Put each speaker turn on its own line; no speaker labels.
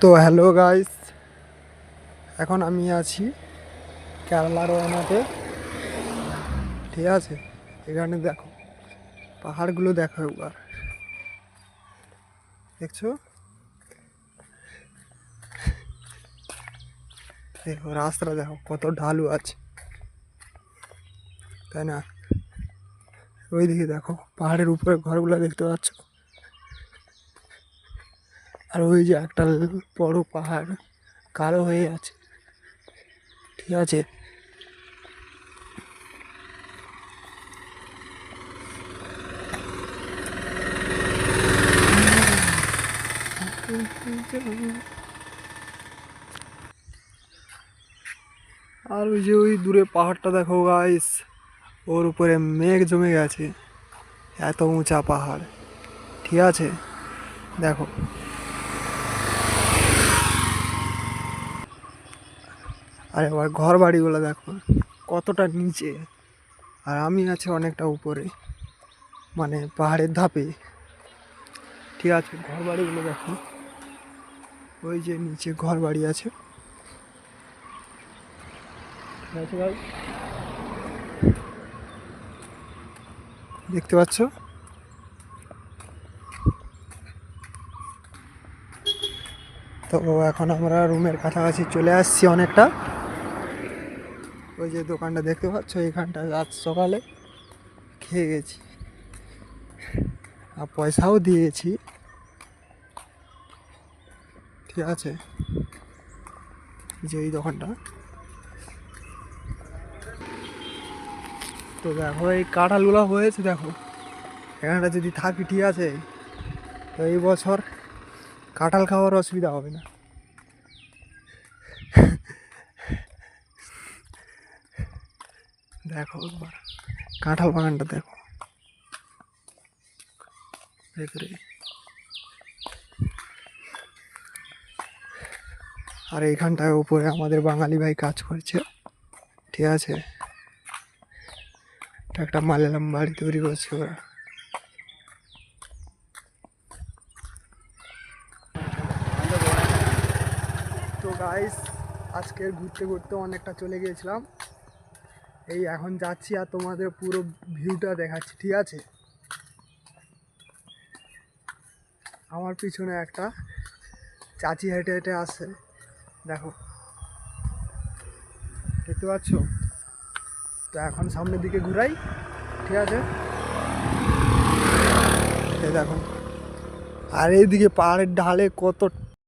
তো hello guys, এখন আমি আছি কেরালার ওয়ানাতে। ঠিক আছে, এখানে দেখো পাহাড়গুলো, দেখো একবার, দেখছো? দেখো রাস্তাটা, দেখো কত ঢালু আছে, তাই না? ওইদিকে দেখো পাহাড়ের উপরে ঘরগুলো দেখতে পাচ্ছ, আর ওই যে একটা বড় পাহাড় কালো হয়ে আছে। ঠিক আছে, আর ওই যে ওই দূরে পাহাড়টা দেখো গাইস, ওর উপরে মেঘ জমে গেছে, এত উঁচা পাহাড়। ঠিক আছে, দেখো। আর এবার ঘর বাড়িগুলো দেখো কতটা নিচে, আর আমি আছি অনেকটা উপরে, মানে পাহাড়ের ধাপে। ঠিক আছে, ঘর বাড়িগুলো দেখো, ওই যে নিচে ঘর বাড়ি আছে। ঠিক আছে ভাই, দেখতে পাচ্ছ? তো এখন আমরা রুমের কাছাকাছি চলে আসছি অনেকটা। ওই যে দোকানটা দেখতে পাচ্ছ, এইখানটা আজ সকালে খেয়ে গেছি, আর পয়সাও দিয়েছি। ঠিক আছে, যে এই দোকানটা। তো দেখো এই কাঁঠালগুলো হয়েছে, দেখো এখানটা যদি থাকি, ঠিক আছে, তো এই বছর কাঁঠাল খাওয়ার অসুবিধা হবে না। দেখো একবার কাঁঠাল বাগানটা দেখো, ভেতরে। আর এইখানটায় উপরে আমাদের বাঙালি ভাই কাজ করছে। ঠিক আছে, একটা মালায়ালাম বাড়ি তৈরি করছে ওরা। তো গাইস, আজকে ঘুরতে ঘুরতে অনেকটা চলে গিয়েছিলাম, এই এখন যাচ্ছি আর তোমাদের পুরো ভিউটা দেখাচ্ছি। ঠিক আছে, আমার পিছনে একটা চাচি হেঁটে হেঁটে আসছে, দেখো, দেখতে পাচ্ছ? তো এখন সামনের দিকে ঘুরাই। ঠিক আছে, এই দেখো, আর এইদিকে পাহাড়ের ঢালে কত